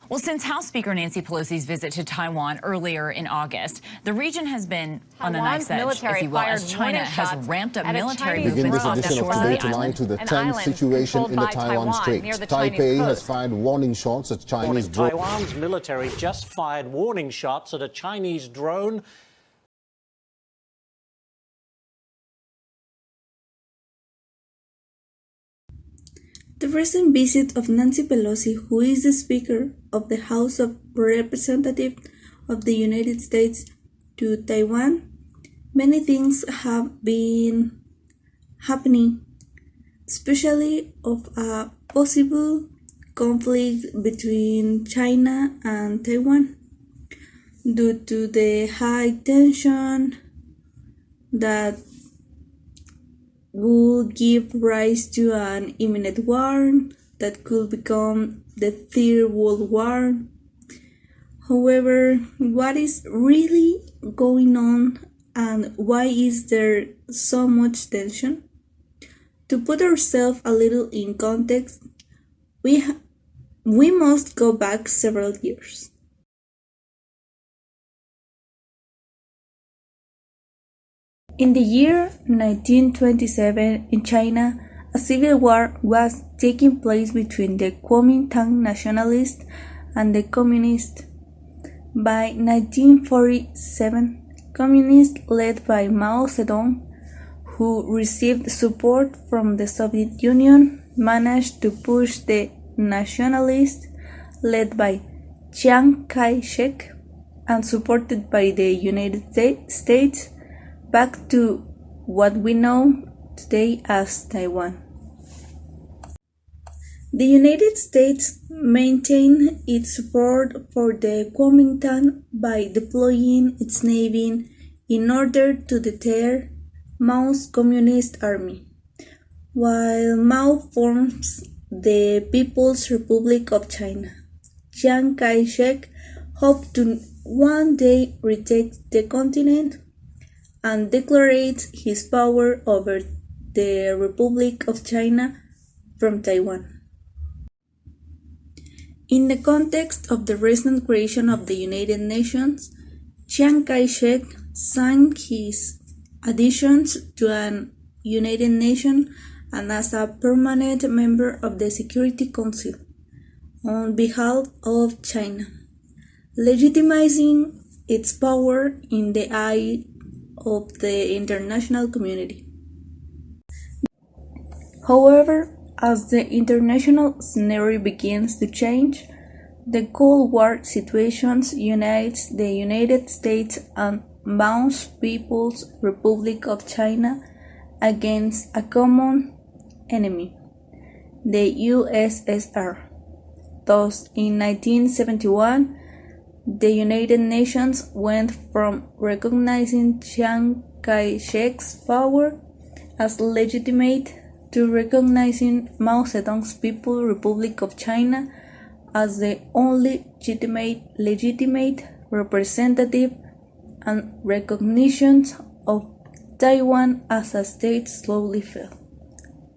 Well, since House Speaker Nancy Pelosi's visit to Taiwan earlier in August, the region has been on a knife's edge, if you will, as China has ramped up military movements off the shores of the island. To the tense situation in the Taiwan Strait. Taipei has fired warning shots at Chinese drones. Taiwan's military just fired warning shots at a Chinese drone. The recent visit of Nancy Pelosi, who is the Speaker of the House of Representatives of the United States, to Taiwan, many things have been happening, especially of a possible conflict between China and Taiwan due to the high tension that would give rise to an imminent war that could become the Third World War. However, what is really going on and why is there so much tension? To put ourselves a little in context, we must go back several years. In the year 1927, in China, a civil war was taking place between the Kuomintang nationalists and the communists. By 1947, communists led by Mao Zedong, who received support from the Soviet Union, managed to push the nationalists led by Chiang Kai-shek and supported by the United States back to what we know today as Taiwan. The United States maintained its support for the Kuomintang by deploying its navy in order to deter Mao's Communist Army, while Mao forms the People's Republic of China. Chiang Kai-shek hoped to one day retake the continent and declared his power over the Republic of China from Taiwan. In the context of the recent creation of the United Nations, Chiang Kai-shek signed his adhesions to an United Nations and as a permanent member of the Security Council on behalf of China, legitimizing its power in the eye of the international community. However, as the international scenario begins to change, the Cold War situation unites the United States and Mao's People's Republic of China against a common enemy, the USSR. Thus, in 1971, the United Nations went from recognizing Chiang Kai-shek's power as legitimate to recognizing Mao Zedong's People's Republic of China as the only legitimate representative, and recognition of Taiwan as a state slowly fell.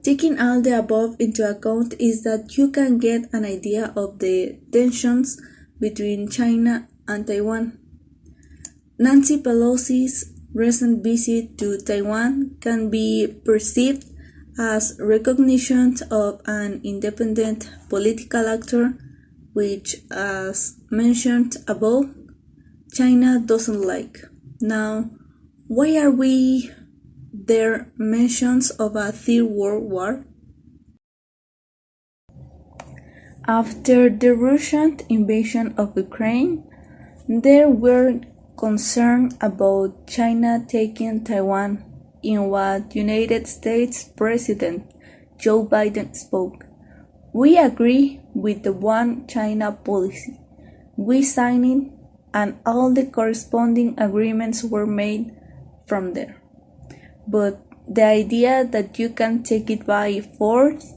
Taking all the above into account is that you can get an idea of the tensions between China and Taiwan. Nancy Pelosi's recent visit to Taiwan can be perceived as recognition of an independent political actor, which, as mentioned above, China doesn't like. Now, why are there mentions of a Third World War? After the Russian invasion of Ukraine, there were concerns about China taking Taiwan in what United States President Joe Biden spoke. We agree with the One China policy. We signed it, and all the corresponding agreements were made from there. But the idea that you can take it by force,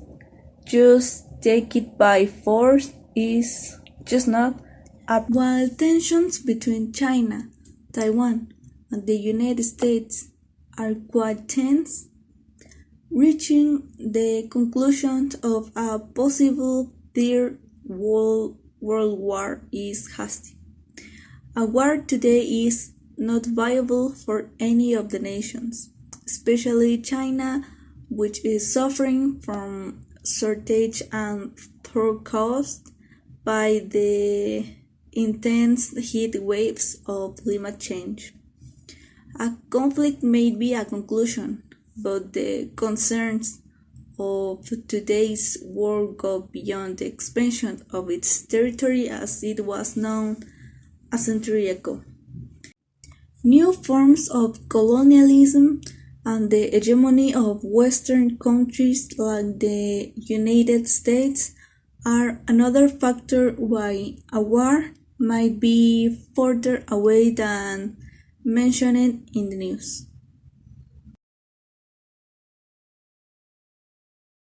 just take it by force, is just not up. While tensions between China, Taiwan, and the United States are quite tense, reaching the conclusion of a possible Third World World War is hasty. A war today is not viable for any of the nations, especially China, which is suffering from shortage and thirst caused by the intense heat waves of climate change. A conflict may be a conclusion, but the concerns of today's world go beyond the expansion of its territory as it was known a century ago. New forms of colonialism and the hegemony of Western countries like the United States are another factor why a war might be further away than mentioned in the news.